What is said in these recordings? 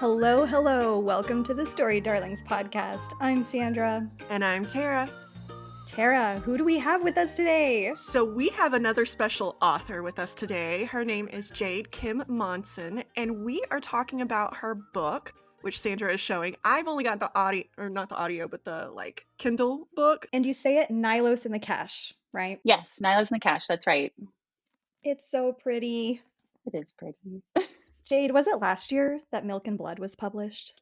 Hello, hello. Welcome to the Story Darlings podcast. I'm Sandra. And I'm Tera. Tera, who do we have with us today? So we have another special author with us today. Her name is Jade Kim Monsen, and we are talking about her book, which Sandra is showing. I've only got the audio, or not the audio, but the Kindle book. And you say it Nylos in the Cache, right? Yes, Nylos in the Cache, that's right. It's so pretty. It is pretty. Jade, was it last year that Milk and Blood was published?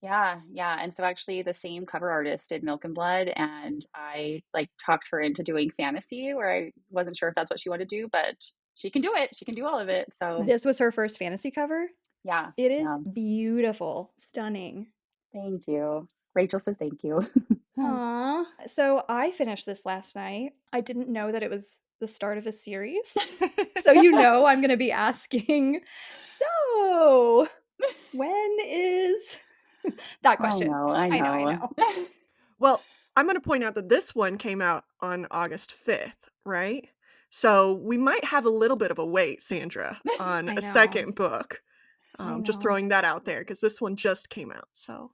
Yeah. And so actually the same cover artist did Milk and Blood, and I talked her into doing fantasy where I wasn't sure if that's what she wanted to do, but she can do it. She can do all of it. So This was her first fantasy cover? yeah. It is beautiful. Stunning. Thank you. Rachel says thank you. Aww. So I finished this last night. I didn't know that it was the start of a series. So I'm going to be asking, so when is that question? I know. Well, I'm going to point out that this one came out on August 5th, right? So we might have a little bit of a wait, Sandra, on a second book. Just throwing that out there because this one just came out. So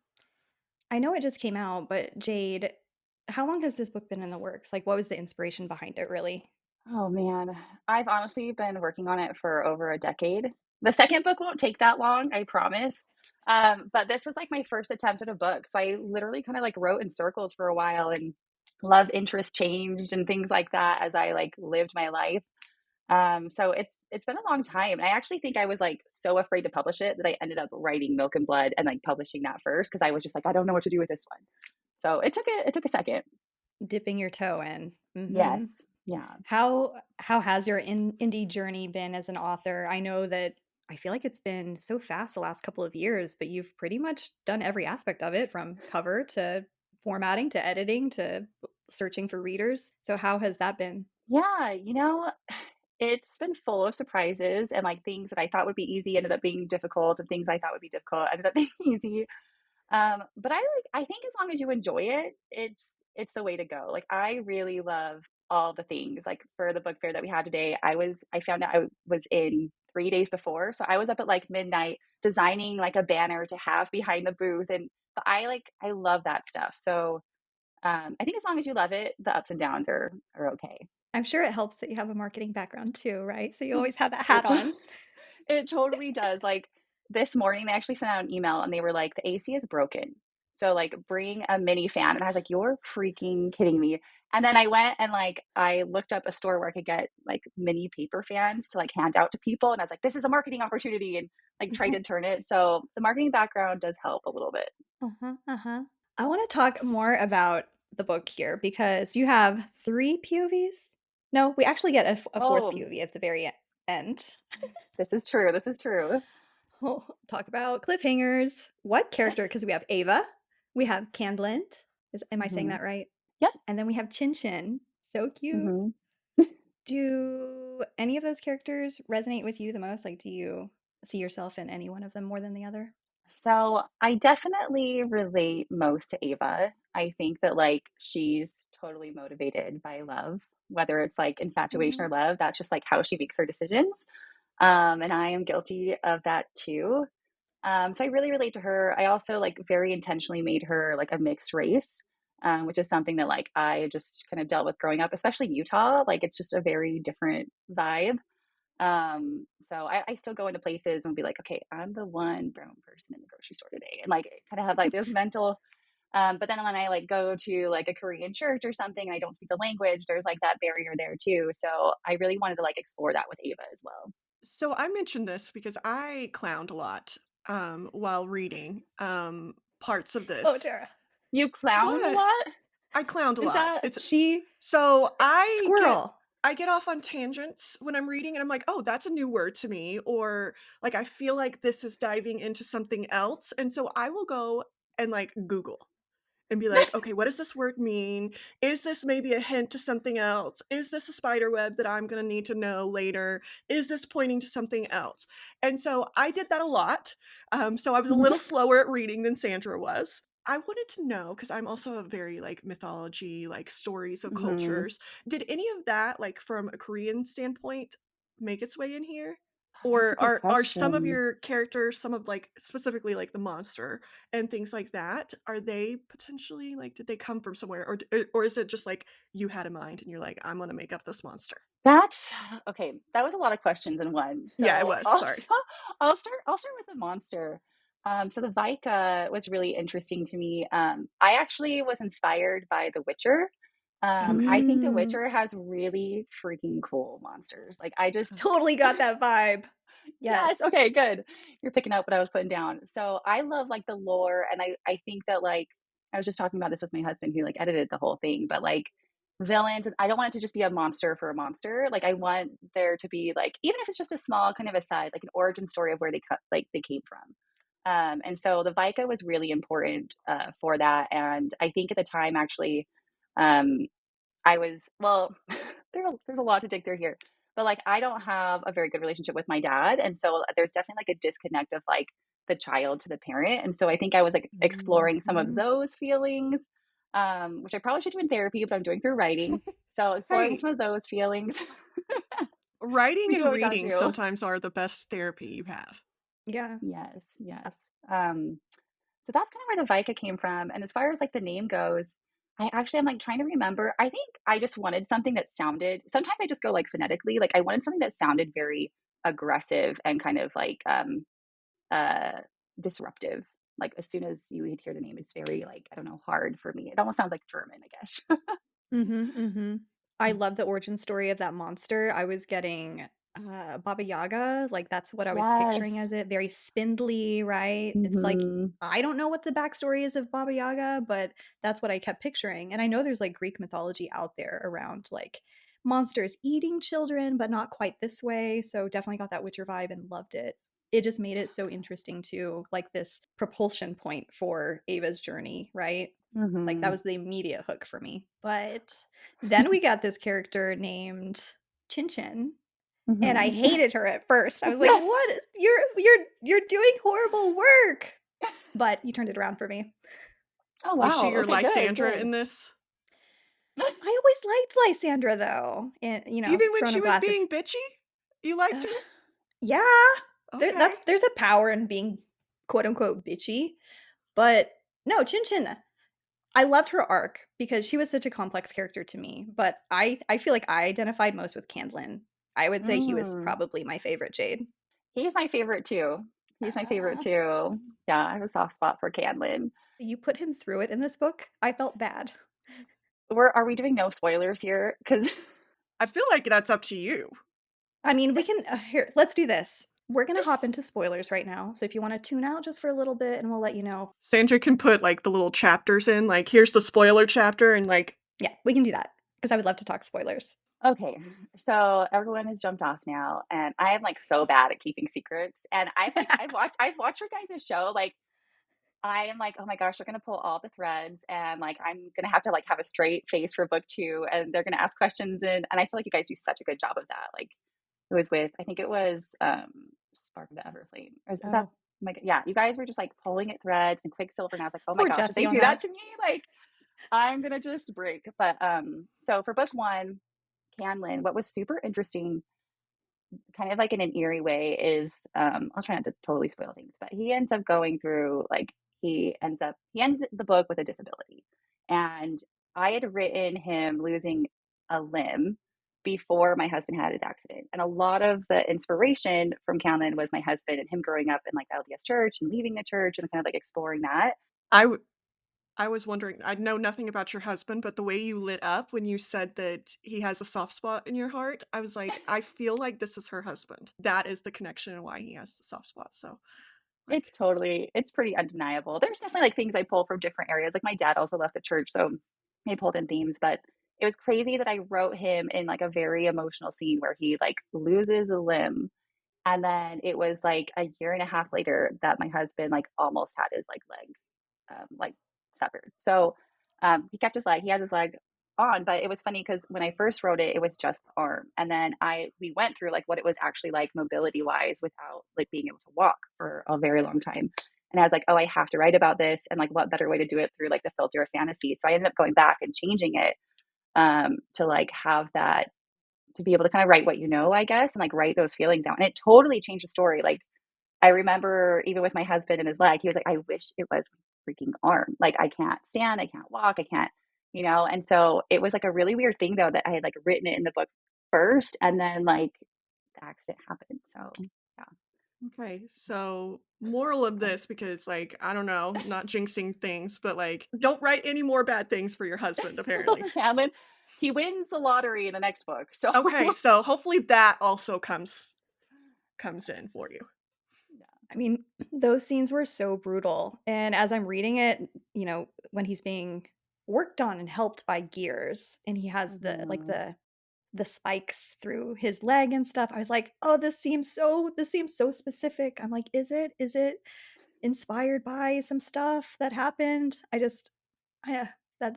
I know it just came out, but Jade, how long has this book been in the works? Like, what was the inspiration behind it, really? Oh man, I've honestly been working on it for over a decade. The second book won't take that long, I promise. But this was like my first attempt at a book. So I literally kind of wrote in circles for a while, and love interest changed and things like that as I lived my life. So it's been a long time. And I actually think I was so afraid to publish it that I ended up writing Milk and Blood and publishing that first because I was just I don't know what to do with this one. So it took a second. Dipping your toe in. Mm-hmm. Yes. Yeah. How has your indie journey been as an author? I know that I feel like it's been so fast the last couple of years, but you've pretty much done every aspect of it, from cover to formatting to editing to searching for readers. So how has that been? Yeah, it's been full of surprises, and things that I thought would be easy ended up being difficult, and things I thought would be difficult ended up being easy. But I think as long as you enjoy it, it's the way to go. I really love all the things. For the book fair that we had today, I found out I was in 3 days before. So I was up at midnight designing a banner to have behind the booth, and I love that stuff. So I think as long as you love it, the ups and downs are okay. I'm sure it helps that you have a marketing background too, right? So you always have that hat on. It totally does. This morning, they actually sent out an email and they were like, the AC is broken. So bring a mini fan. And I was like, you're freaking kidding me. And then I went and I looked up a store where I could get mini paper fans to hand out to people. And I was like, this is a marketing opportunity, and tried to turn it. So the marketing background does help a little bit. I want to talk more about the book here because you have 3 POVs. No, we actually get a fourth POV at the very end. This is true. Oh, talk about cliffhangers. What character? Because we have Ava, we have Candlant. Am I saying that right? Yep. And then we have Chin Chin. So cute. Do any of those characters resonate with you the most? Do you see yourself in any one of them more than the other? So I definitely relate most to Ava. I think that she's totally motivated by love, whether it's infatuation or love. That's just how she makes her decisions. And I am guilty of that too. So I really relate to her. I also very intentionally made her a mixed race, which is something that I just kind of dealt with growing up, especially in Utah. It's just a very different vibe. So I still go into places and be like, okay, I'm the one brown person in the grocery store today, and kind of have this mental. But then when I go to a Korean church or something, and I don't speak the language, there's that barrier there too. So I really wanted to explore that with Ava as well. So I mentioned this because I clowned a lot while reading parts of this. Oh, Tera. You clowned a lot? I clowned a lot. Squirrel. I get off on tangents when I'm reading and I'm like, oh, that's a new word to me. Or I feel like this is diving into something else. And so I will go and Google and be like, okay, what does this word mean? Is this maybe a hint to something else? Is this a spider web that I'm going to need to know later? Is this pointing to something else? And so I did that a lot. So I was a little slower at reading than Sandra was. I wanted to know, because I'm also a very mythology, stories of cultures. Did any of that, from a Korean standpoint, make its way in here? That's a Or good are some of question. your characters, some of like specifically like the monster and things like that, are they potentially like did they come from somewhere, or is it just like you had a mind and you're like I'm gonna make up this monster? That's okay. That was a lot of questions in one. Yeah, it So was. Sorry. I'll start with the monster. So the Vika was really interesting to me. I actually was inspired by The Witcher. I Okay. think The Mm, Witcher has really freaking cool monsters. Like I just totally got that vibe. yes, Yes. okay, good. You're picking up what I was putting down. So I love like the lore, and I think that like I was just talking about this with my husband who like edited the whole thing, but like villains, I don't want it to just be a monster for a monster. Like I want there to be like even if it's just a small kind of aside, like an origin story of where they cut like they came from. And so the Vika was really important for that, and I think at the time actually, um, I was well, there's a lot to dig through here. But like I don't have a very good relationship with my dad. And so there's definitely like a disconnect of like the child to the parent. And so I think I was like exploring some of Mhm. those feelings, which I probably should do in therapy, but I'm doing through writing. So exploring Hey, some of those feelings. writing We do and what we gotta reading do. sometimes are the best therapy you have. Yeah. Yes, yes. So that's kind of where the Vika came from. And as far as like the name goes, I actually am like trying to remember. I think I just wanted something that sounded, sometimes I just go like phonetically, like I wanted something that sounded very aggressive and kind of like uh disruptive. Like as soon as you hear the name, it's very like, I don't know, hard for me. It almost sounds like German, I guess. Mhm, mhm. I love the origin story of that monster. I was getting, Baba Yaga, like, that's what I was picturing Yes. as it, very spindly, right? It's like, Hmm. I don't know what the backstory is of Baba Yaga, but that's what I kept picturing, and I know there's, like, Greek mythology out there around, like, monsters eating children, but not quite this way, so definitely got that Witcher vibe and loved it. It just made it so interesting too, like, this propulsion point for Ava's journey, right? Like, that Hmm. was the immediate hook for me. But then we got this character named Chin Chin, and I Hmm. hated her at first. I was like, "What? You're doing horrible work." But you turned it around for me. Oh Was she wow. your Okay, good, Lysandra good. in this? I always liked Lysandra though, and Even when Throne she of was Glass. being If bitchy, you liked uh, her? yeah, Okay. there's a power in being quote unquote bitchy, but no, Chin Chin. I loved her arc because she was such a complex character to me, but I feel like I identified most with Candlin. I would say he was Mm. probably my favorite Jade. He's my favorite too. He's my favorite Ah, too. Yeah, I have a soft spot for Cadlin. you put him through it in this book. I felt bad. Are we doing no spoilers here? Because I feel like that's up to you. I mean, we can here. Let's do this. We're gonna hop into spoilers right now. So if you want to tune out just for a little bit, and we'll let you know. Sandra can put like the little chapters in, like here's the spoiler chapter, and like Yeah, we can do that because I would love to talk spoilers. okay, so everyone has jumped off now, and I am like so bad at keeping secrets. And I've watched your guys' show. Like I am like, oh my gosh, they're gonna pull all the threads, and like I'm gonna have to like have a straight face for book two, and they're gonna ask questions, and I feel like you guys do such a good job of that. Like it was with I think it was Spark of the Everflame. Is that Oh, my yeah, you guys were just like pulling at threads and Quicksilver, and I was like, oh my poor gosh, if Jesse they on do that that. to me, like I'm gonna just break. But so for book one, Canlin, what was super interesting, kind of like in an eerie way, is I'll try not to totally spoil things, but he ends up going through like he ends the book with a disability. And I had written him losing a limb before my husband had his accident. And a lot of the inspiration from Calvin was my husband and him growing up in like LDS church and leaving the church and kind of like exploring that. I w- I was wondering, I know nothing about your husband, but the way you lit up when you said that he has a soft spot in your heart, I was like, I feel like this is her husband. That is the connection and why he has the soft spot. So, like, It's pretty undeniable. There's definitely like things I pull from different areas. Like my dad also left the church, so I pulled in themes, but it was crazy that I wrote him in like a very emotional scene where he like loses a limb. And then it was like a year and a half later that my husband like almost had his leg like severed. So he kept his leg, he has his leg on, but it was funny because when I first wrote it, it was just the arm. And then we went through like what it was actually like mobility wise without like being able to walk for a very long time. And I was like, oh, I have to write about this. And like, what better way to do it through like the filter of fantasy? So I ended up going back and changing it to like have that to be able to kind of write what you know, I guess, and like write those feelings out. And it totally changed the story. Like I remember even with my husband and his leg, he was like, I wish it was my freaking arm. Like I can't stand, I can't walk, I can't, you know? And so it was like a really weird thing though that I had like written it in the book first and then like the accident happened. So yeah. Okay, so moral of this, because like I don't know, not jinxing things, but like don't write any more bad things for your husband, apparently. Yeah, then he wins the lottery in the next book. So Okay, so hopefully that also comes in for you. I mean, those scenes were so brutal. And as I'm reading it, when he's being worked on and helped by gears and he has Mhm. the spikes through his leg and stuff, I was like, "Oh, this seems so specific." I'm like, "Is it inspired by some stuff that happened?" I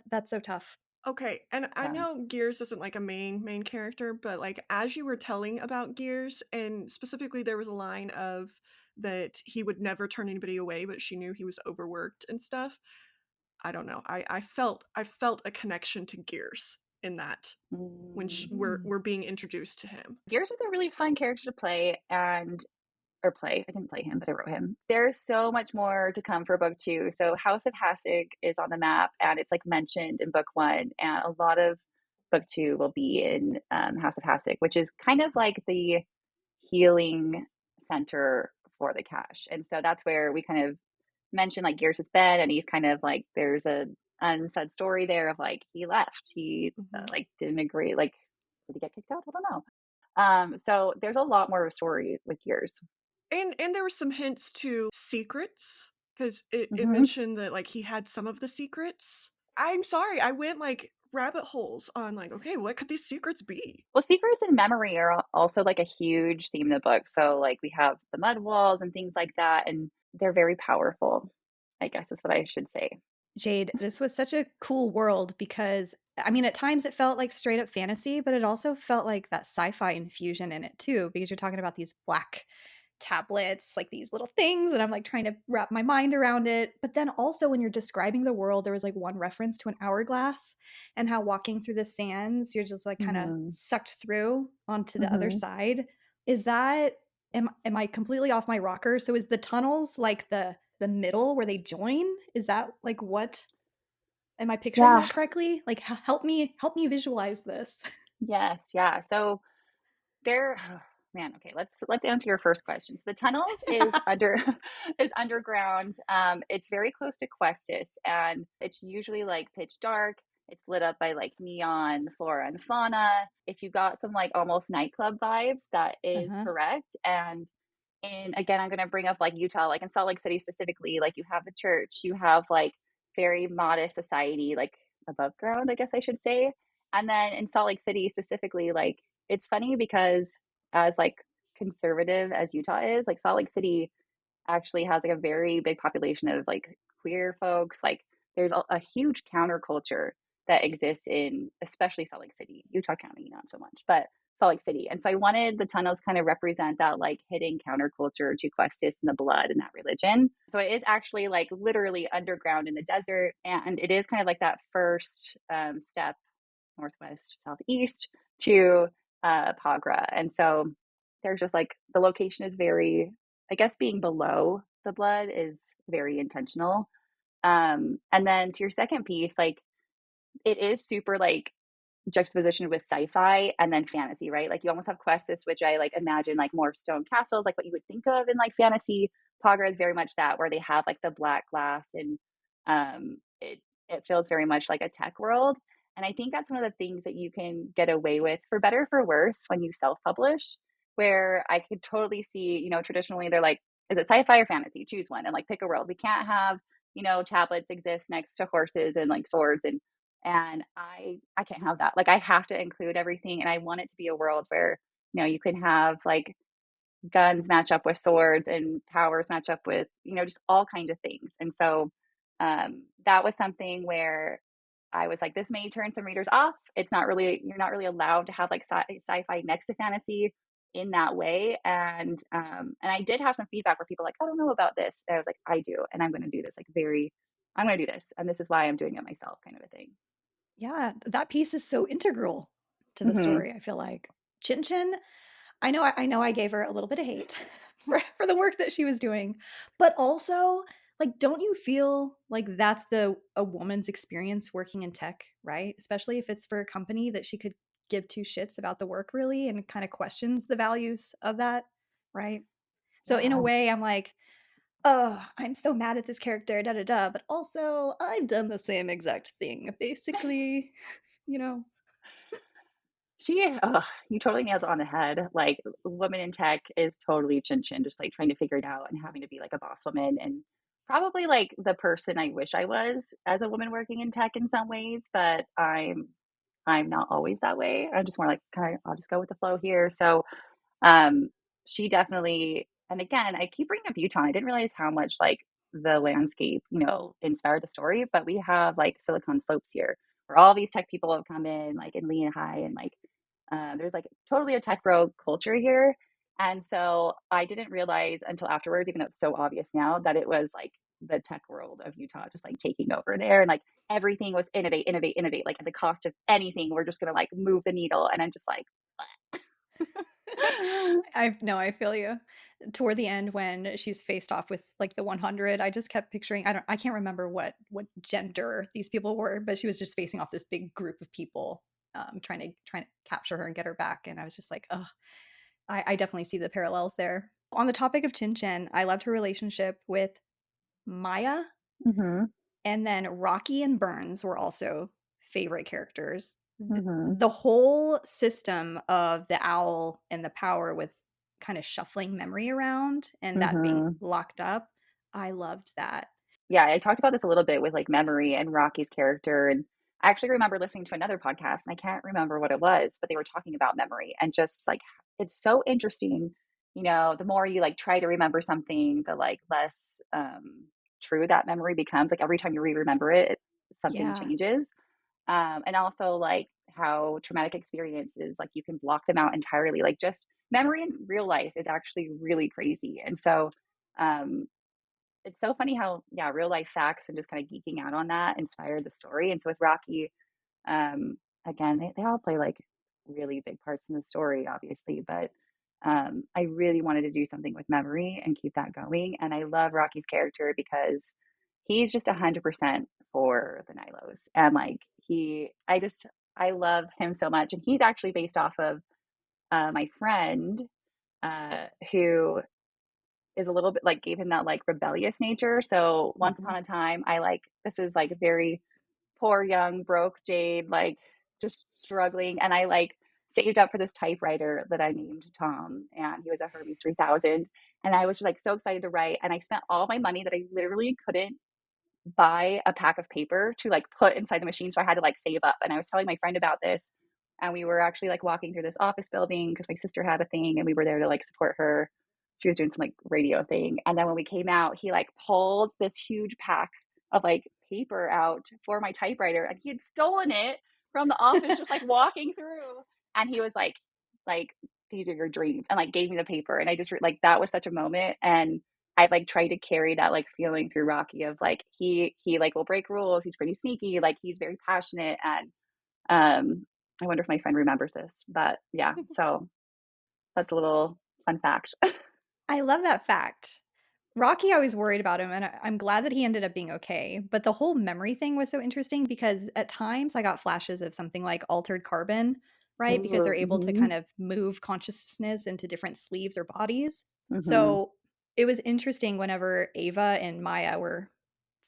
that's so tough. Okay, and I Yeah. know Gears isn't like a main character, but like as you were telling about Gears, and specifically there was a line of that he would never turn anybody away, but she knew he was overworked and stuff. I don't know. I felt a connection to Gears in that when Mhm. we're being introduced to him. Gears was a really fun character to play and or play. I didn't play him, but I wrote him. There's so much more to come for book two. So House of Hasek is on the map and it's like mentioned in book one. And a lot of book two will be in House of Hasek, which is kind of like the healing center for the cache. And so that's where we kind of mention like Gears has been, and he's kind of like there's a unsaid story there of like he left, he Mhm. like didn't agree, like did he get kicked out? I don't know. So there's a lot more of a story with Gears. And there were some hints to secrets because it Hmm. mentioned that like he had some of the secrets. I'm sorry, I went like rabbit holes on like, okay, what could these secrets be? Well, secrets and memory are also like a huge theme in the book. So like we have the mud walls and things like that, and they're very powerful. I guess is what I should say. Jade, this was such a cool world because I mean, at times it felt like straight up fantasy, but it also felt like that sci-fi infusion in it too, because you're talking about these black tablets, like these little things, and I'm like trying to wrap my mind around it. But then also when you're describing the world, there was like one reference to an hourglass and how walking through the sands, you're just like kind of Hmm. sucked through onto the other Hmm. side. Is that am I completely off my rocker? So is the tunnels like the middle where they join? Is that like what am I picturing Yeah. that correctly? Like help me visualize this. Yes. Yeah. So there, man, okay, let's answer your first question. So the tunnels is under is underground. It's very close to Questus, and it's usually like pitch dark. It's lit up by like neon flora and fauna. If you got some like almost nightclub vibes, that is Uh-huh. correct. And again, I'm gonna bring up like Utah, like in Salt Lake City specifically, like you have the church, you have like very modest society, like above ground, I guess I should say. And then in Salt Lake City specifically, like it's funny because as like conservative as Utah is, like Salt Lake City actually has like a very big population of like queer folks. Like there's a huge counterculture that exists in especially Salt Lake City, Utah County, not so much, but Salt Lake City. And so I wanted the tunnels kind of represent that like hidden counterculture to Questis and the blood and that religion. So it is actually like literally underground in the desert. And it is kind of like that first step northwest, southeast to Pagra. And so there's just like the location is very, I guess, being below the blood is very intentional. And then to your second piece, like it is super like juxtaposition with sci-fi and then fantasy, right? Like you almost have Questus, which I like imagine like more stone castles, like what you would think of in like fantasy. Pagra is very much that where they have like the black glass and it feels very much like a tech world. And I think that's one of the things that you can get away with for better or for worse when you self-publish, where I could totally see, traditionally they're like, is it sci-fi or fantasy? Choose one and like pick a world. We can't have, tablets exist next to horses and like swords and I can't have that. Like I have to include everything and I want it to be a world where, you can have like guns match up with swords and powers match up with, just all kinds of things. And so that was something where I was like, this may turn some readers off. It's not really, you're not really allowed to have like sci-fi next to fantasy in that way. And I did have some feedback where people were like, I don't know about this. And I was like, I do, and I'm going to do this I'm going to do this. And this is why I'm doing it myself kind of a thing. Yeah, that piece is so integral to the Hmm. story, I feel like. Chin Chin, I know I gave her a little bit of hate for the work that she was doing, but also, like, don't you feel like that's a woman's experience working in tech, right? Especially if it's for a company that she could give two shits about the work really and kind of questions the values of that, right? So in a Yeah. way, I'm like, oh, I'm so mad at this character, da da da. But also, I've done the same exact thing, basically. You know, You totally nailed it on the head. Like, woman in tech is totally chin chin, just like trying to figure it out and having to be like a boss woman and probably like the person I wish I was as a woman working in tech in some ways, but I'm not always that way. I'm just more like, kind of, I'll just go with the flow here. So um, she definitely, and again, I keep bringing up Utah. I didn't realize how much like the landscape, inspired the story. But we have like Silicon Slopes here, where all these tech people have come in, like in Lehigh, and like there's like totally a tech bro culture here. And so I didn't realize until afterwards, even though it's so obvious now, that it was like the tech world of Utah just like taking over there, and like everything was innovate, innovate, innovate. Like at the cost of anything, we're just gonna like move the needle. And I'm just like, I no, I feel you. Toward the end, when she's faced off with like the 100, I just kept picturing. I can't remember what gender these people were, but she was just facing off this big group of people, trying to capture her and get her back. And I was just like, oh, I definitely see the parallels there. On the topic of Chin Chin, I loved her relationship with Maya. mm-hmm, And then Rocky and Burns were also favorite characters. mm-hmm, The whole system of the owl and the power with kind of shuffling memory around and that being mm-hmm. locked up, I loved that. Yeah, I talked about this a little bit with like memory and Rocky's character. And I actually remember listening to another podcast, and I can't remember what it was, but they were talking about memory and just like it's so interesting. The more you like try to remember something, the like less true that memory becomes. Like every time you remember it, something Yeah. changes. And also like how traumatic experiences, like you can block them out entirely. Like just memory in real life is actually really crazy. And so, um, it's so funny how, yeah, real life facts and just kind of geeking out on that inspired the story. And so with Rocky, um, again, they all play like really big parts in the story, obviously, but I really wanted to do something with memory and keep that going. And I love Rocky's character because he's just 100% for the Nylos. And like, I love him so much. And he's actually based off of my friend who is a little bit like gave him that like rebellious nature. So once Mhm. upon a time, this is like very poor young broke Jade, like just struggling, and I like saved up for this typewriter that I named Tom, and he was a Hermes 3000, and I was just like so excited to write, and I spent all my money that I literally couldn't buy a pack of paper to like put inside the machine. So I had to like save up. And I was telling my friend about this. And we were actually like walking through this office building because my sister had a thing and we were there to like support her. She was doing some like radio thing. And then when we came out, he like pulled this huge pack of like paper out for my typewriter, and he had stolen it from the office just like walking through. And he was like, these are your dreams, and like gave me the paper. And I just like that was such a moment. And I like tried to carry that like feeling through Rocky of like he like will break rules. He's pretty sneaky. Like he's very passionate. And I wonder if my friend remembers this. But yeah, so that's a little fun fact. I love that fact. Rocky, I was worried about him, and I'm glad that he ended up being okay. But the whole memory thing was so interesting because at times I got flashes of something like altered carbon, right? Because they're Ooh, able to mm-hmm, kind of move consciousness into different sleeves or bodies. mm-hmm, So it was interesting whenever Ava and Maya were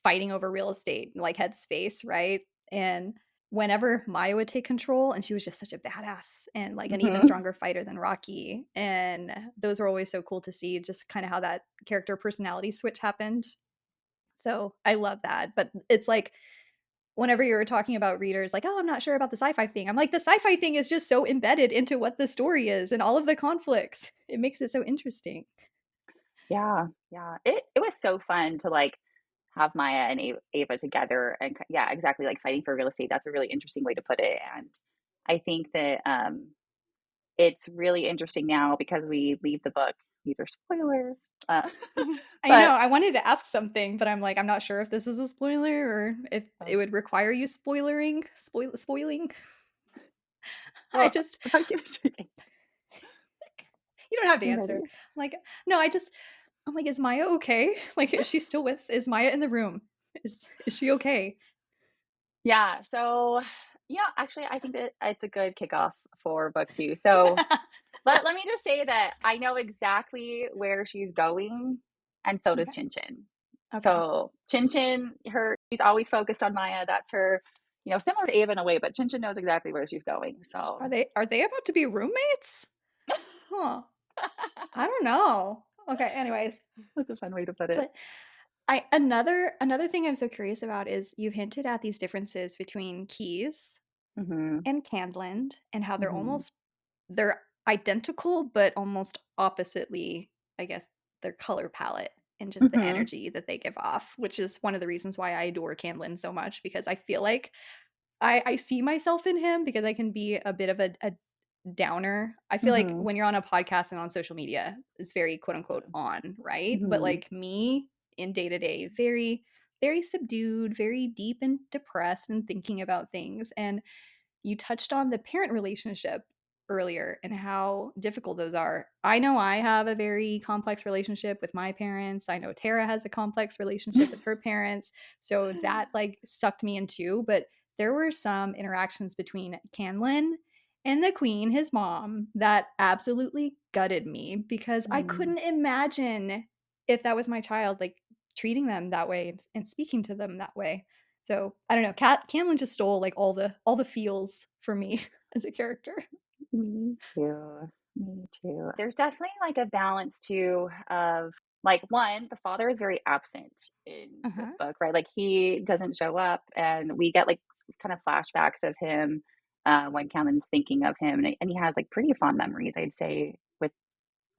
fighting over real estate, like headspace, right? And whenever Maya would take control, and she was just such a badass and like an even mm-hmm. stronger fighter than Rocky. And those were always so cool to see, just kind of how that character personality switch happened. So I love that. But it's like whenever you were talking about readers, like, oh, I'm not sure about the sci-fi thing. I'm like, the sci-fi thing is just so embedded into what the story is and all of the conflicts. It makes it so interesting. Yeah, yeah. It was so fun to like have Maya and Ava together, and yeah, exactly like fighting for real estate. That's a really interesting way to put it. And I think that it's really interesting now because we leave the book. These are spoilers. I know. But I wanted to ask something, but I'm like, I'm not sure if this is a spoiler or if uh, it would require you spoiling. well, I just I'll give it to you. You don't have to You answer. ready? I'm like, no, I'm like, is Maya okay? Like, is she still is Maya in the room? Is she okay? Yeah. So, yeah, actually, I think that it's a good kickoff for book two. So, let me just say that I know exactly where she's going, and so does Okay. Chin Chin. Okay. So Chin Chin, she's always focused on Maya. That's her, similar to Ava in a way, but Chin Chin knows exactly where she's going. So Are they about to be roommates? Huh. I don't know. Okay, anyways. that's a fun way to put it. But another thing I'm so curious about is you've hinted at these differences between Keys Hmm. and Candland and how Hmm. they're identical but almost oppositely, I guess, their color palette and just the Hmm. energy that they give off, which is one of the reasons why I adore Candland so much because I feel like I see myself in him because I can be a bit of a downer. I feel like Hmm. when you're on a podcast and on social media, it's very quote unquote on, right? But Hmm. like me in day to day, very, very subdued, very deep and depressed and thinking about things. And you touched on the parent relationship earlier and how difficult those are. I know I have a very complex relationship with my parents. I know Tara has a complex relationship with her parents. So that like sucked me in too. But there were some interactions between Canlin and the queen, his mom, that absolutely gutted me because I Hmm. couldn't imagine if that was my child, like treating them that way and speaking to them that way. So I don't know. Camlin just stole like all the feels for me as a character. Me too. Me too. There's definitely like a balance too of like one, the father is very absent in Uh this huh. book, right? Like he doesn't show up, and we get like kind of flashbacks of him when Callan's thinking of him, and he has like pretty fond memories, I'd say, with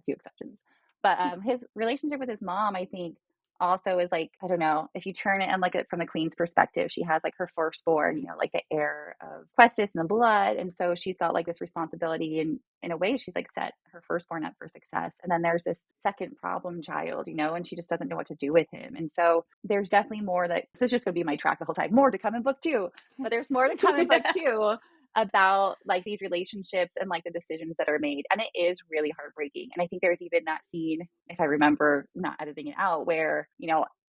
a few exceptions. But his relationship with his mom, I think, also is like, I don't know, if you turn it and look at it from the queen's perspective, she has like her firstborn, like the heir of Questus and the blood. And so she's got like this responsibility. And in a way, she's like set her firstborn up for success. And then there's this second problem child, and she just doesn't know what to do with him. And so there's definitely more that this is just going to be my track the whole time. More to come in book two, but there's more to come in book two about like these relationships and like the decisions that are made, and it is really heartbreaking. And I think there's even that scene, if I remember not editing it out, where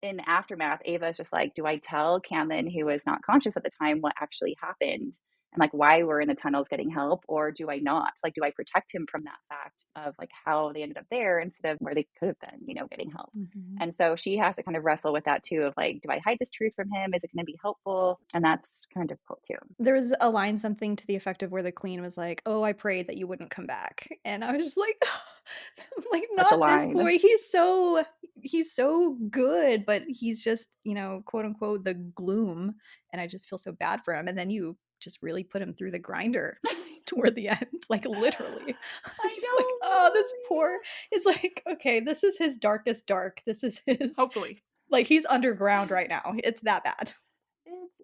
in the aftermath, Ava is just like, do I tell Camden, who was not conscious at the time, what actually happened and like why we're in the tunnels getting help, or do I not? Like, do I protect him from that fact of like how they ended up there instead of where they could have been, getting help? Mhm. And so she has to kind of wrestle with that too, of like, do I hide this truth from him? Is it going to be helpful? And that's kind of difficult too. There was a line something to the effect of where the queen was like, "Oh, I prayed that you wouldn't come back," and I was just like, like Such a not this line. boy. He's so good, but he's just quote unquote the gloom, and I just feel so bad for him. And then you just really put him through the grinder toward the end, like literally. I was I just like, know, oh, this poor. literally. It's like, okay, this is his darkest dark. This is his Hopefully. like he's underground right now. It's that bad.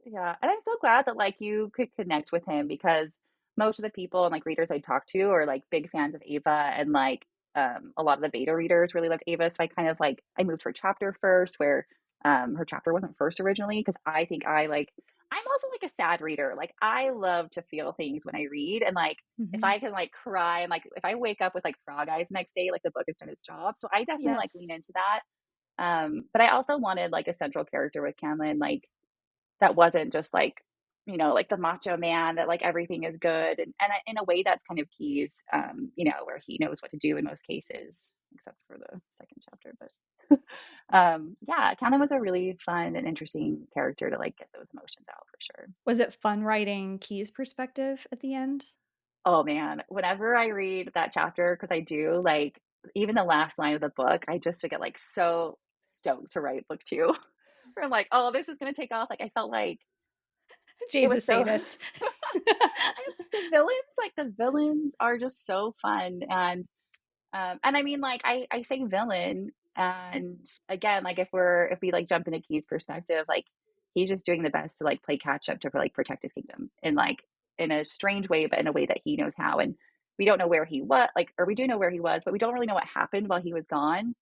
Yeah, and I'm so glad that like you could connect with him, because most of the people and like readers I talk to are like big fans of Ava, and like a lot of the beta readers really loved Ava. So I kind of like I moved her chapter first, where her chapter wasn't first originally, because I think I'm also like a sad reader. Like I love to feel things when I read, and like if Mhm. I can like cry and like if I wake up with like frog eyes next day, like the book has done its job. So I definitely like Yes. lean into that. But I also wanted like a central character with Canlin, like that wasn't just like, like the macho man that like everything is good. And in a way that's kind of keys, where he knows what to do in most cases, except for the second chapter. But yeah, Counter was a really fun and interesting character to like get those emotions out for sure. Was it fun writing Key's perspective at the end? Oh man, whenever I read that chapter, because I do like even the last line of the book, I just get like so stoked to write book two. Where I'm like, oh, this is gonna take off. Like I felt like it Jade the was so sadist. the villains are just so fun. And I mean, like I say villain, and again, like if we like jump into Key's perspective, like he's just doing the best to like play catch up to like protect his kingdom in like in a strange way, but in a way that he knows how. And we don't know where he was, like, or we do know where he was, but we don't really know what happened while he was gone,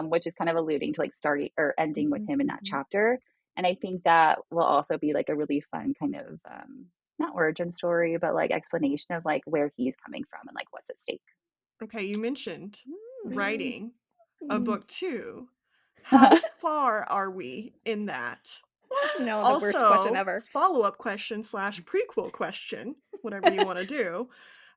which is kind of alluding to like starting or ending with Mhm, him in that mhm. chapter. And I think that will also be like a really fun kind of not origin story, but like explanation of like where he's coming from and like what's at stake. Okay, you mentioned Mm. writing a Mm. book too. How far are we in that? No, the worst question Also, ever. follow-up question slash prequel question, whatever you wanna do.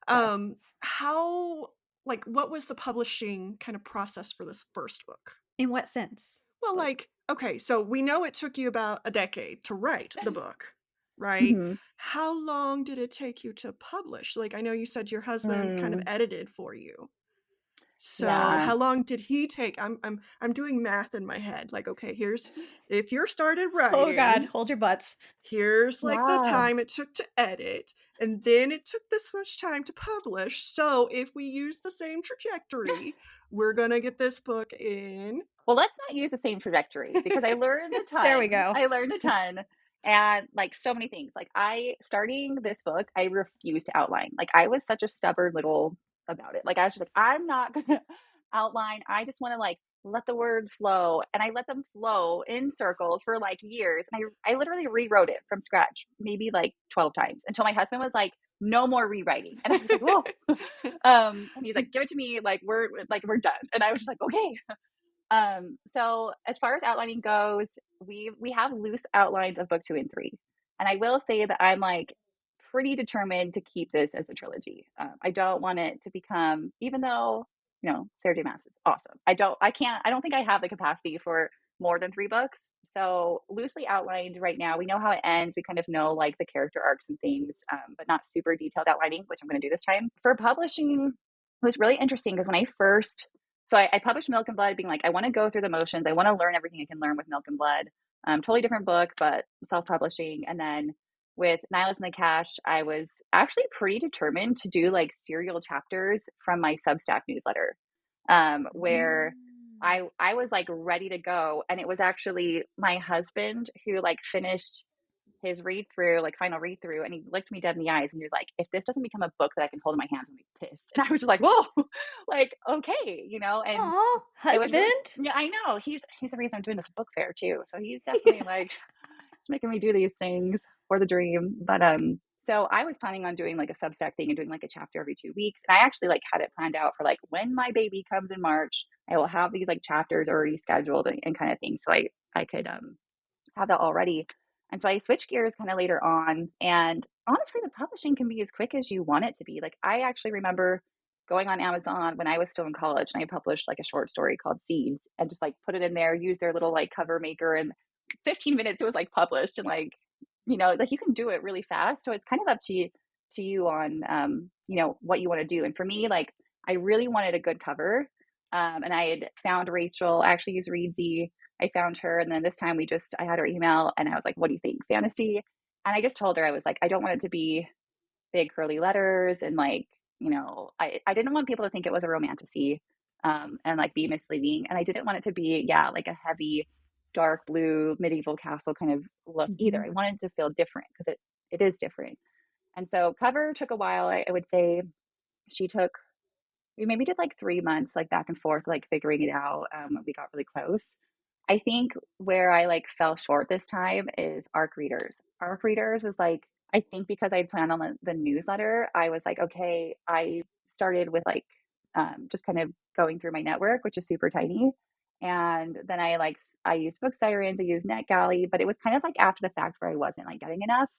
Yes. How like, what was the publishing kind of process for this first book? In what sense? Well, Like, like, okay, so we know it took you about a decade to write the book, right? Mhm. How long did it take you to publish? Like, I know you said your husband kind of Mm, edited for you. So, yeah. how long did he take? I'm doing math in my head. Like, okay, here's if you're started oh God, writing, hold your butts. here's like the Yeah. time it took to edit, and then it took this much time to publish. So, if we use the same trajectory, we're gonna get this book in. Well, let's not use the same trajectory because I learned a There we ton. go. I learned a ton and like so many things. Like I starting this book, I refused to outline. Like I was such a stubborn little about it. Like I was just like, I'm not gonna outline. I just want to like let the words flow. And I let them flow in circles for like years. And I literally rewrote it from scratch, maybe like 12 times until my husband was like, no more rewriting. And I was like, whoa. And he's like, give it to me, like we're done. And I was just like, okay. So as far as outlining goes, we have loose outlines of book 2 and 3. And I will say that I'm like pretty determined to keep this as a trilogy. I don't want it to become, even though, Sarah J. Maas is awesome. I don't think I have the capacity for more than 3 books. So loosely outlined right now. We know how it ends. We kind of know like the character arcs and things, but not super detailed outlining, which I'm going to do this time. For publishing, it was really interesting because when I first I published Milk and Blood, being like, I want to go through the motions. I want to learn everything I can learn with Milk and Blood. Totally different book, but self publishing. And then with Nylos and the Cash, I was actually pretty determined to do like serial chapters from my Substack newsletter, where Mm. I was like ready to go. And it was actually my husband who like finished his read through, like final read through, and he looked me dead in the eyes and he was like, if this doesn't become a book that I can hold in my hands, I'm gonna be pissed. And I was just like, whoa, like, okay, and Aw, it was really, husband. yeah, I know. He's the reason I'm doing this book fair too. So he's definitely like making me do these things for the dream. But so I was planning on doing like a Substack thing and doing like a chapter every 2 weeks. And I actually like had it planned out for like when my baby comes in March, I will have these like chapters already scheduled and kind of thing. So I could have that already. And so I switched gears kind of later on. And honestly, the publishing can be as quick as you want it to be. Like, I actually remember going on Amazon when I was still in college and I published like a short story called Seeds and just like put it in there, use their little like cover maker. And 15 minutes it was like published. And like, like you can do it really fast. So it's kind of up to you on, what you want to do. And for me, like, I really wanted a good cover. And I had found Rachel, I actually used Reedsy. I found her, and then this time I had her email, and I was like, "What do you think, fantasy?" And I just told her I was like, "I don't want it to be big curly letters, and like, I didn't want people to think it was a romantasy, and like be misleading, and I didn't want it to be, yeah, like a heavy, dark blue medieval castle kind of look either. Mhm. I wanted it to feel different because it is different. And so cover took a while. I would say she took we maybe did like 3 months, like back and forth, like figuring it out. We got really close. I think where I like fell short this time is ARC readers. ARC readers was like, I think because I'd planned on the newsletter, I was like, okay, I started with like just kind of going through my network, which is super tiny. And then I used Book Sirens, I used NetGalley, but it was kind of like after the fact where I wasn't like getting enough.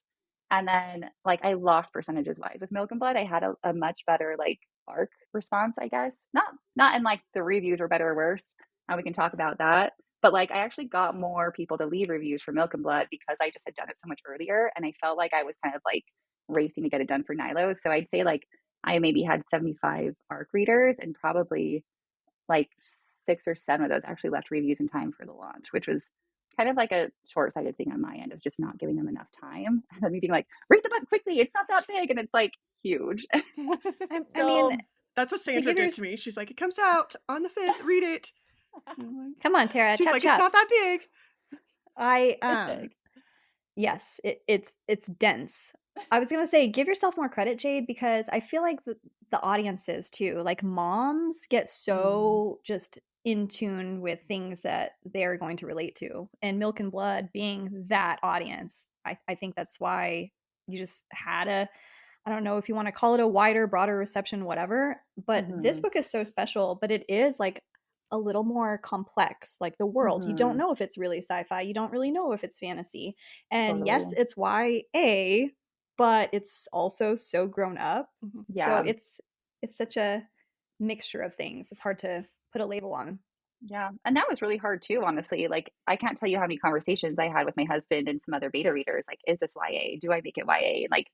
And then like I lost percentages wise. With Milk and Blood, I had a much better like ARC response, I guess. Not in like the reviews were better or worse. And we can talk about that. But like I actually got more people to leave reviews for Milk and Blood because I just had done it so much earlier and I felt like I was kind of like racing to get it done for Nylos. So I'd say like I maybe had 75 ARC readers and probably like 6 or 7 of those actually left reviews in time for the launch, which was kind of like a short-sighted thing on my end of just not giving them enough time. And then me being like, read the book quickly, it's not that big, and it's like huge. I mean, So That's what to Sandra give your did to me. She's like, "It comes out on the 5th, read it." And I'm like come on, Tara, she's chop like, "It's chop. not that big." I it's big. yes, it's dense. I was gonna say give yourself more credit, Jade, because I feel like the audiences too, like moms get Mm, so just in tune with things that they're going to relate to. And Milk and Blood being that audience, I think that's why you just had I don't know if you want to call it a wider, broader reception, whatever. But this Mm-hmm. book is so special, but it is like a little more complex. Like the world, you don't Mm-hmm. know if it's really sci fi, you don't really know if it's fantasy. And yes, Totally. it's YA, but it's also so grown up. Mhm. So Yeah. it's such a mixture of things. It's hard to put a label on. Yeah. And that was really hard too, honestly. Like, I can't tell you how many conversations I had with my husband and some other beta readers. Like, is this YA? Do I make it YA? And like,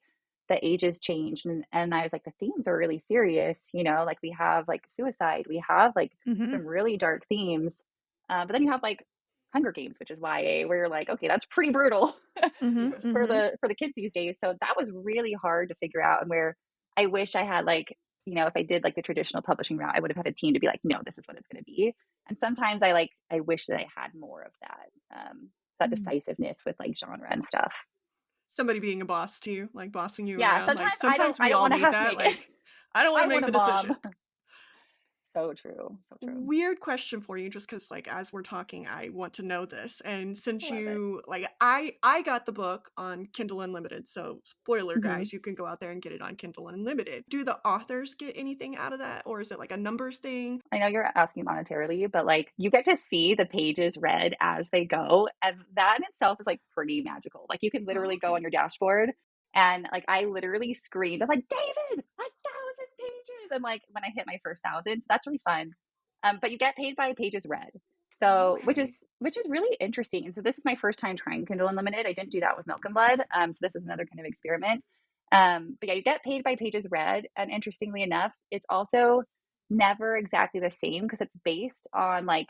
the ages changed. And I was like, the themes are really serious. You know, like we have like suicide, we have like Mm-hmm. some really dark themes. But then you have like Hunger Games, which is YA, where you're like, okay, that's pretty brutal Mm-hmm. Yeah. for Mm-hmm. the kids these days. So that was really hard to figure out, and where I wish I had like, you know, if I did like the traditional publishing route, I would have had a team to be like, no, this is what it's going to be. And sometimes I wish that I had more of that decisiveness with like genre and stuff. Somebody being a boss to you, like bossing you Yeah, around. Like sometimes I don't sometimes I we don't all want to need have to that. make it. Like I don't want I to make want a the mom. decision. So true, so true. Weird question for you, just because like as we're talking, I want to know this. And I since love it. you like I got the book on Kindle Unlimited, so spoiler Hmm. guys, you can go out there and get it on Kindle Unlimited. Do the authors get anything out of that, or is it like a numbers thing? I know you're asking monetarily, but like you get to see the pages read as they go. And that in itself is like pretty magical. Like you can Oh, literally go okay. on your dashboard and like I literally screamed, I was like, David, 1,000 pages. And like when I hit my first thousand, so that's really fun. But you get paid by pages read. So Okay. which is really interesting. And so this is my first time trying Kindle Unlimited. I didn't do that with Milk and Blood. So this is another kind of experiment. But yeah, you get paid by pages read. And interestingly enough, it's also never exactly the same because it's based on like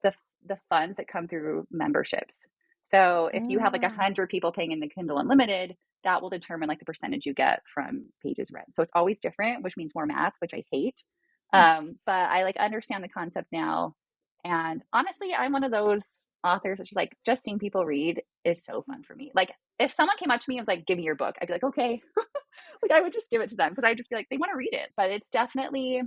the the funds that come through memberships. So if you have like Oh. 100 people paying in the Kindle Unlimited, that will determine like the percentage you get from pages read. So it's always different, which means more math, which I hate. But I like understand the concept now. And honestly, I'm one of those authors that's just like just seeing people read is so fun for me. Like if someone came up to me and was like, "Give me your book," I'd be like, "Okay." Like I would just give it to them because I just be like, they want to read it. But it's definitely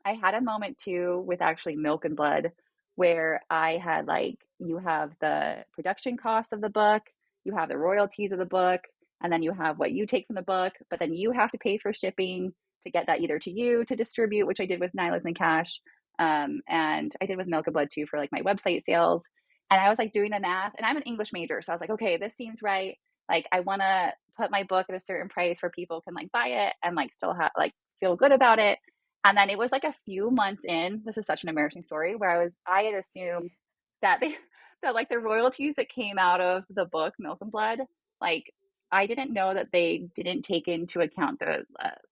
I had a moment too with actually Milk and Blood where I had like, you have the production cost of the book, you have the royalties of the book, and then you have what you take from the book, but then you have to pay for shipping to get that either to you to distribute, which I did with Nylos and Cash. And I did with Milk and Blood too for like my website sales. And I was like doing the math, and I'm an English major. So I was like, okay, this seems right. Like, I want to put my book at a certain price where people can like buy it and like still have like feel good about it. And then it was like a few months in, this is such an embarrassing story, where I had assumed that they, that like the royalties that came out of the book, Milk and Blood, like I didn't know that they didn't take into account the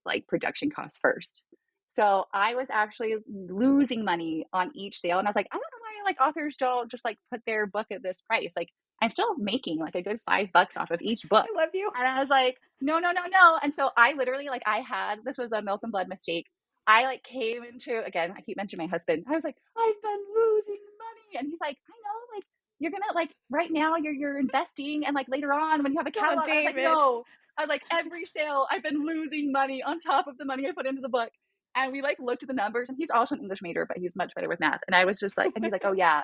like production costs first. So I was actually losing money on each sale. And I was like, I don't know why like authors don't just like put their book at this price. Like I'm still making like a good $5 off of each book. I love you. And I was like, no, no, no, no. And so I literally like I had this was a Milk and Blood mistake. I like came into again, I keep mentioning my husband. I was like, I've been losing money. And he's like, I know, like you're gonna like right now you're investing and like later on when you have a Oh, catalog. I was like, David. no. I was like, every sale I've been losing money on top of the money I put into the book. And we like looked at the numbers and he's also an English major, but he's much better with math. And I was just like, and he's like, oh yeah,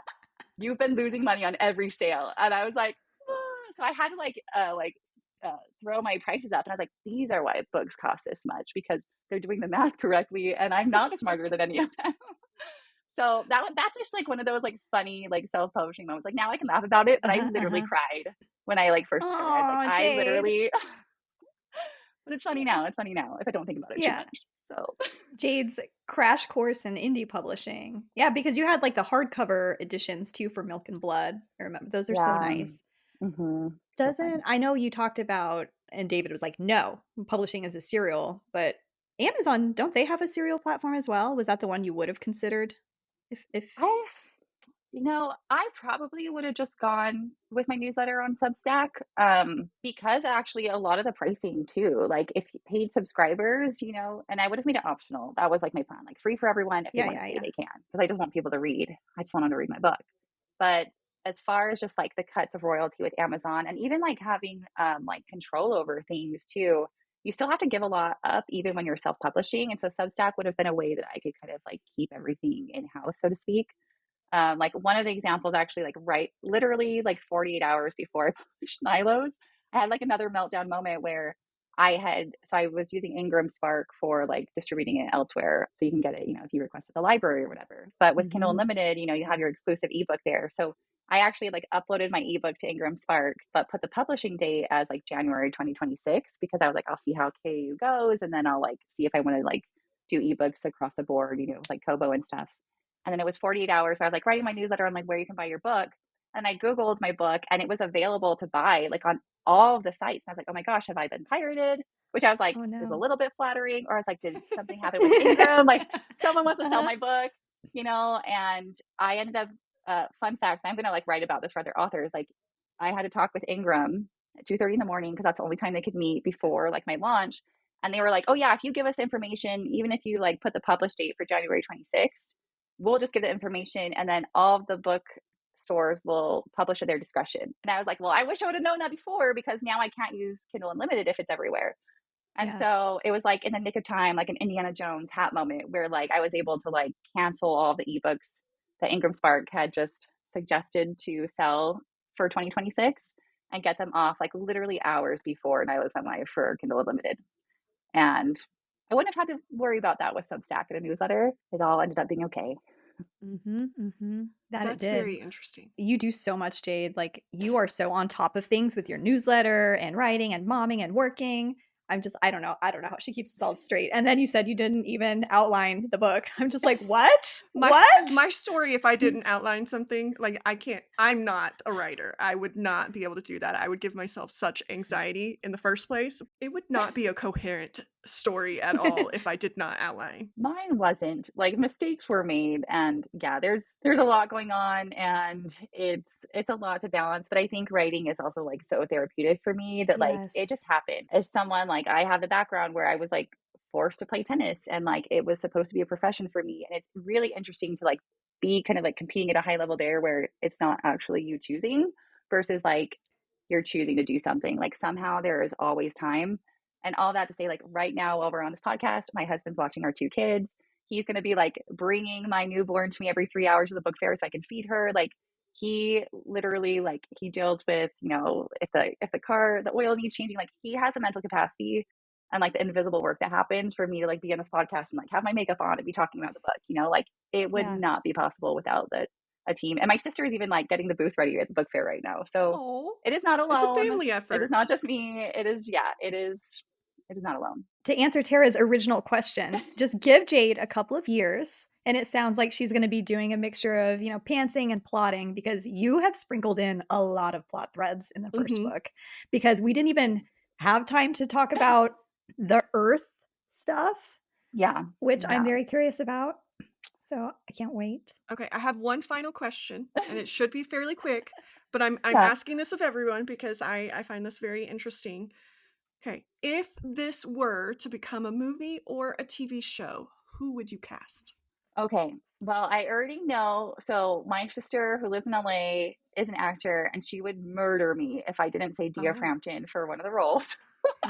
you've been losing money on every sale. And I was like, ah. So I had to throw my prices up. And I was like, these are why books cost this much because they're doing the math correctly. And I'm not smarter than any of them. So that's just like one of those like funny, like self-publishing moments. Like now I can laugh about it, but I Uh-huh, literally uh-huh. cried when I like first started. I was like, Oh, I Jade. literally, but it's funny now. It's funny now if I don't think about it too Yeah. much. So Jade's crash course in indie publishing. Yeah, because you had like the hardcover editions too for Milk and Blood. I remember those are so yeah. nice. So fun. Doesn't I know you talked about and David was like, no, publishing is a serial, but Amazon, don't they have a serial platform as well? Was that the one you would have considered if I I probably would have just gone with my newsletter on Substack because actually a lot of the pricing too, like if you paid subscribers, and I would have made it optional. That was like my plan, like free for everyone. If they Yeah, want to yeah, pay, yeah. they can. Because I just want people to read. I just want them to read my book. But as far as just like the cuts of royalty with Amazon and even like having like control over things too, you still have to give a lot up even when you're self-publishing. And so Substack would have been a way that I could kind of like keep everything in-house, so to speak. Like one of the examples actually like right literally like 48 hours before I published Nylos, I had like another meltdown moment where I was using Ingram Spark for like distributing it elsewhere. So you can get it, if you request at the library or whatever. But with Kindle Mhm. Unlimited, you have your exclusive ebook there. So I actually like uploaded my ebook to Ingram Spark, but put the publishing date as like January 2026 because I was like, I'll see how KU goes. And then I'll like see if I want to like do ebooks across the board, with like Kobo and stuff. And then it was 48 hours. So I was like writing my newsletter on like where you can buy your book. And I Googled my book and it was available to buy like on all of the sites. And I was like, oh my gosh, have I been pirated? Which I was like, Oh, is a no. little bit flattering. Or I was like, did something happen with Ingram? Like someone wants to sell Uh-huh. my book, and I ended up, fun facts, I'm going to like write about this for other authors. Like I had to talk with Ingram at 2:30 in the morning because that's the only time they could meet before like my launch. And they were like, oh yeah, if you give us information, even if you like put the publish date for January 26th, we'll just give the information and then all of the book stores will publish at their discretion. And I was like, well, I wish I would have known that before because now I can't use Kindle Unlimited if it's everywhere. And Yeah. so it was like in the nick of time, like an Indiana Jones hat moment where like I was able to like cancel all the ebooks that Ingram Spark had just suggested to sell for 2026 and get them off like literally hours before Nylos went live for Kindle Unlimited. And I wouldn't have had to worry about that with Substack and a newsletter. It all ended up being okay. Mhm, mhm. That it That's did. very interesting. You do so much, Jade. Like, you are so on top of things with your newsletter and writing and momming and working. I don't know. I don't know how she keeps this all straight. And then you said you didn't even outline the book. I'm just like, what? My What? my story, if I didn't outline something, like I'm not a writer. I would not be able to do that. I would give myself such anxiety in the first place. It would not be a coherent story at all if I did not outline. Mine wasn't. Like mistakes were made and yeah, there's a lot going on and it's a lot to balance, but I think writing is also like so therapeutic for me that like it Yes. just happened. As someone like I have the background where I was like forced to play tennis and like it was supposed to be a profession for me and it's really interesting to like be kind of like competing at a high level there where it's not actually you choosing versus like you're choosing to do something. Like somehow there is always time and all that to say, like right now, while we're on this podcast, my husband's watching our two kids. He's going to be like bringing my newborn to me every 3 hours of the book fair so I can feed her. Like he literally, like he deals with, if the oil needs changing, like he has a mental capacity and like the invisible work that happens for me to like be on this podcast and like have my makeup on and be talking about the book. Like it would Yeah. not be possible without a team. And my sister is even like getting the booth ready at the book fair right now. So Oh, it is not it's a alone. family It is effort. not just me. It is, yeah, it is not alone. To answer Tara's original question, just give Jade a couple of years, and it sounds like she's going to be doing a mixture of, pantsing and plotting because you have sprinkled in a lot of plot threads in the first Mhm. book because we didn't even have time to talk about the Earth stuff, Yeah. which I'm Yeah. very curious about. So I can't wait. Okay, I have one final question, and it should be fairly quick, but I'm Yeah. asking this of everyone because I find this very interesting. Okay, if this were to become a movie or a TV show, who would you cast? Okay. Well, I already know. So my sister who lives in LA is an actor and she would murder me if I didn't say Dia Oh, Frampton for one of the roles.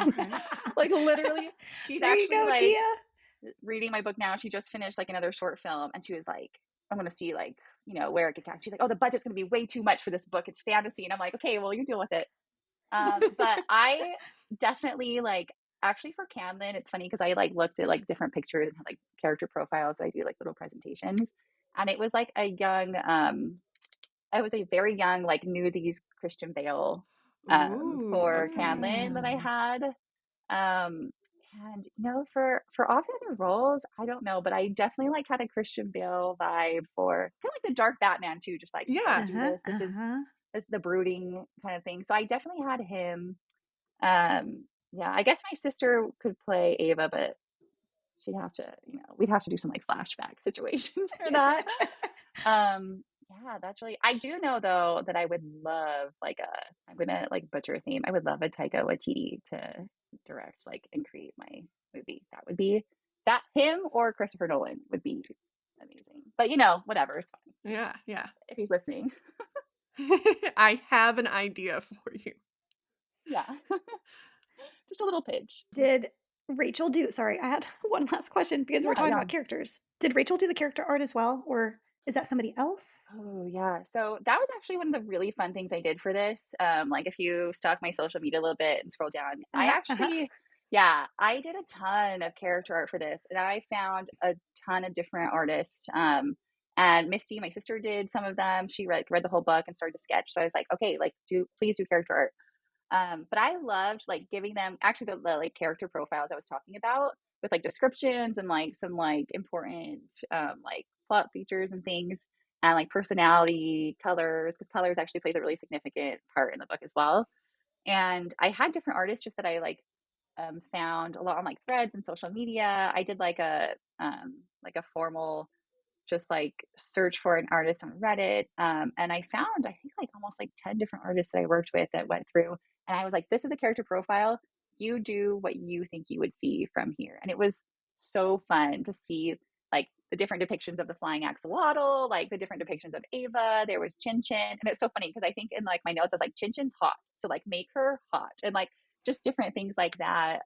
okay. Like literally, she's There you actually go, like Dia. reading my book now. She just finished like another short film and she was like, I'm gonna see like, where it could cast. She's like, oh, the budget's gonna be way too much for this book. It's fantasy. And I'm like, okay, well, you deal with it. But I definitely like actually for Camden, it's funny because I like looked at like different pictures and had like character profiles. I do like little presentations, and it was like I was a very young like Newsies Christian Bale Ooh, for okay. Camden that I Oh, had. And for all the other roles, I don't know, but I definitely like had a Christian Bale vibe for kind of like the dark Batman too. Just like Yeah. don't do uh-huh, this. This is uh-huh. the brooding kind of thing. So I definitely had him. Yeah, I guess my sister could play Ava, but we'd have to do some like flashback situations for that. Yeah, that's really, I do know though that I would love like I'm gonna like butcher his name. I would love a Taika Waititi to direct like and create my movie. That would be that him or Christopher Nolan would be amazing. But whatever, it's fine. Just Yeah, yeah. if he's listening. I have an idea for you. Yeah. Just a little pitch. Did Rachel do sorry, I had one last question because we're Yeah, talking yeah. about characters. Did Rachel do the character art as well, or is that somebody else? Oh yeah. So that was actually one of the really fun things I did for this. Like if you stalk my social media a little bit and scroll down, I Uh-huh, uh-huh. actually Yeah, I did a ton of character art for this, and I found a ton of different artists. And Misty, my sister, did some of them. She read the whole book and started to sketch. So I was like, okay, like do please do character art. But I loved like giving them actually the like character profiles I was talking about with like descriptions and like some like important like plot features and things and like personality, colors, because colors actually plays a really significant part in the book as well. And I had different artists just that I found a lot on like threads and social media. I did like a formal just like search for an artist on Reddit. And I found, I think, like almost like 10 different artists that I worked with that went through. And I was like, this is the character profile. You do what you think you would see from here. And it was so fun to see like the different depictions of the flying axolotl, like the different depictions of Ava. There was Chin Chin. And it's so funny because I think in like my notes, I was like, Chin Chin's hot. So like make her hot. And like just different things like that.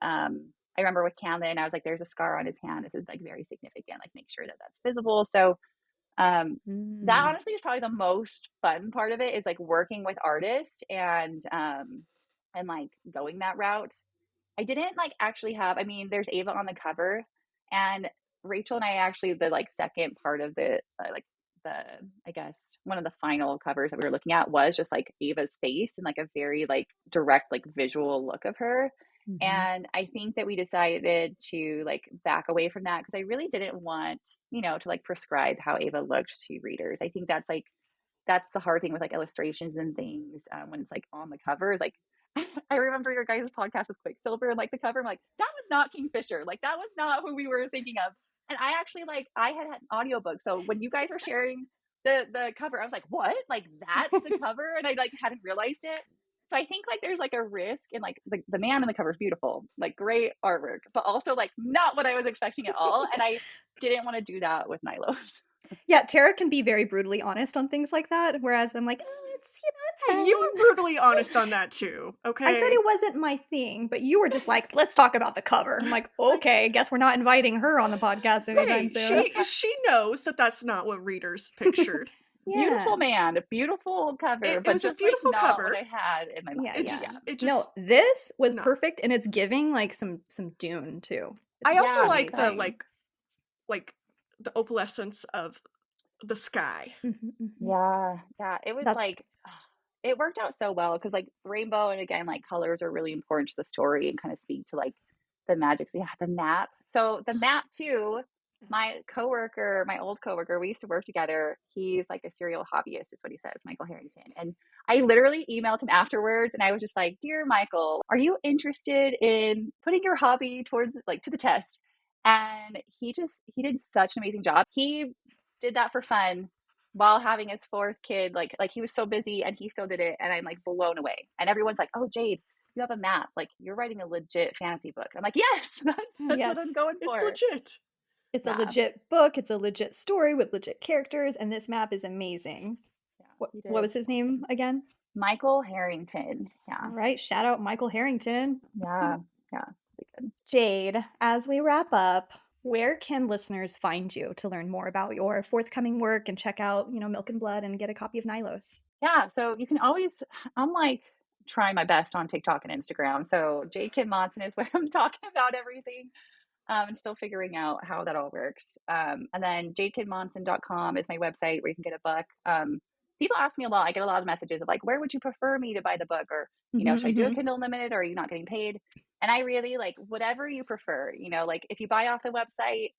I remember with Camden, I was like, there's a scar on his hand. This is like very significant. Like, make sure that that's visible. So, um, that Mm. honestly is probably the most fun part of it is like working with artists and like going that route. I didn't like actually have, I mean, there's Ava on the cover, and Rachel and I actually, the like second part of the, the, I guess, one of the final covers that we were looking at was just like Ava's face and like a very like direct, like visual look of her. Mhm. And I think that we decided to like back away from that because I really didn't want, to like prescribe how Ava looked to readers. I think that's the hard thing with like illustrations and things when it's like on the cover is like I remember your guys' podcast with Quicksilver and like the cover. I'm like, that was not Kingfisher. Like that was not who we were thinking of. And I actually like I had an audiobook. So when you guys were sharing the cover, I was like, what? Like that's the cover? And I like hadn't realized it. So I think like there's like a risk and like the man in the cover is beautiful, like great artwork, but also like not what I was expecting at all. And I didn't want to do that with Nylos. Yeah, Tara can be very brutally honest on things like that, whereas I'm like, "Oh, it's Hey, you were fine." brutally honest on that too, I said okay? it wasn't my thing, but you were just like, "Let's talk about the cover." I'm like, Like, "Okay, guess we're not inviting her on the podcast anytime Hey, soon." she knows that that's not what readers pictured. beautiful Yeah. man, a beautiful cover, It but was a just like beautiful not what cover. I had in my Yeah, mind. It yeah. Yeah. just it No, just this was no. perfect, and it's giving, like, some Dune, too. I It's also Yeah, like the amazing. like the opalescence of the sky. Mhm, mhm. yeah. It was That's like it worked out so well because like rainbow and again like colors are really important to the story and kind of speak to like the magic. So yeah, the map. So the map too. My coworker, my old coworker, we used to work together. He's like a serial hobbyist, is what he says, Michael Harrington. And I literally emailed him afterwards, and I was just like, "Dear Michael, are you interested in putting your hobby towards like to the test?" And he did such an amazing job. He did that for fun while having his fourth kid. Like he was so busy and he still did it, and I'm like blown away. And everyone's like, "Oh, Jade, you have a map. Like you're writing a legit fantasy book." I'm like, "Yes, that's what I'm yes. going It's for." legit. It's a Yeah, legit book, it's a legit story with legit characters, and this map is amazing. yeah, he What did was his name awesome. again? Michael Harrington. Yeah, Alright, shout out Michael Harrington. yeah, yeah. Really good. Jade, as we wrap up, where can listeners find you to learn more about your forthcoming work and check out, Milk and Blood and get a copy of Nylos? Yeah, so you can always. I'm like trying my best on TikTok and Instagram. So Jade Kim Monsen is where I'm talking about everything. And still figuring out how that all works. And then jadekidmonson.com is my website where you can get a book. People ask me a lot. I get a lot of messages of like, where would you prefer me to buy the book? Or, Mhm, should I do a mhm. Kindle Unlimited or are you not getting paid? And I really like whatever you prefer. Like if you buy off the website,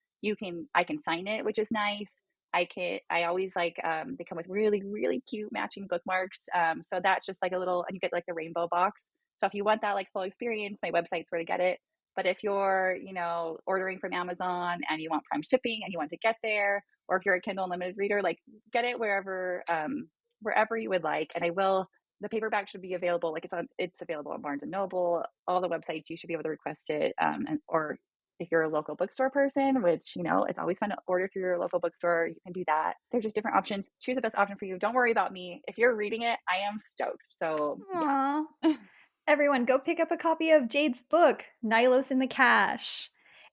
I can sign it, which is nice. I always like, they come with really, really cute matching bookmarks. So that's just like a little, and you get like the rainbow box. So if you want that like full experience, my website's where to get it. But if you're, ordering from Amazon and you want prime shipping and you want to get there, or if you're a Kindle Unlimited reader, like get it wherever you would like. And the paperback should be available. Like it's available on Barnes and Noble, all the websites. You should be able to request it. Or if you're a local bookstore person, which it's always fun to order through your local bookstore, you can do that. There's just different options. Choose the best option for you. Don't worry about me. If you're reading it, I am stoked. So Aw. yeah, Everyone, go pick up a copy of Jade's book, Nylos in the Cache.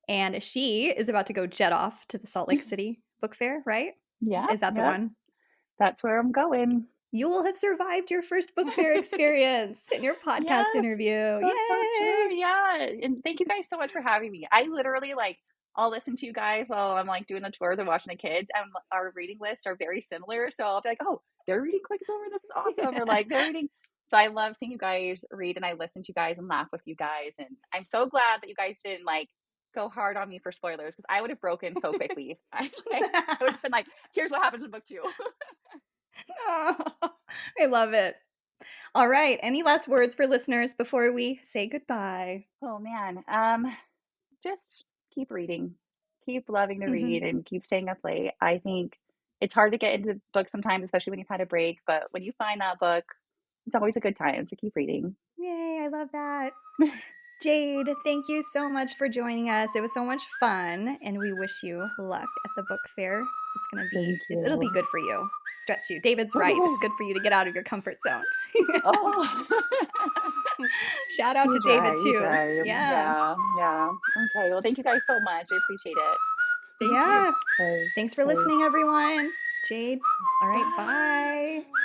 And she is about to go jet off to the Salt Lake City Book Fair, right? yeah, Is that the yeah. one? That's where I'm going. You will have survived your first book fair experience and your podcast Yes, interview. that's so Yay! true, yeah, and thank you guys so much for having me. I literally, like, I'll listen to you guys while I'm, like, doing the chores or watching the kids, and our reading lists are very similar, so I'll be like, "Oh, they're reading Quicksilver, this is awesome," or, like, they're reading so I love seeing you guys read, and I listen to you guys and laugh with you guys, and I'm so glad that you guys didn't, like, go hard on me for spoilers because I would have broken so quickly. I would have been like, "Here's what happens in book 2." Aw, I love it. All right. Any last words for listeners before we say goodbye? Oh, man, just keep reading. Keep loving to Mhm. read and keep staying up late. I think it's hard to get into books sometimes, especially when you've had a break, but when you find that book, it's always a good time, so keep reading. Yay, I love that. Jade, thank you so much for joining us. It was so much fun, and we wish you luck at the book fair. It's gonna be Thank it'll be you. good for you. Stretch you. David's right. It's Okay. good for you to get out of your comfort zone. Oh. Shout out to David You too. try. Yeah. Yeah, yeah. Okay, well, thank you guys so much. I appreciate it. Thank you. Yeah. Okay, Thanks for okay. listening, everyone. Jade. All right. Bye. Bye.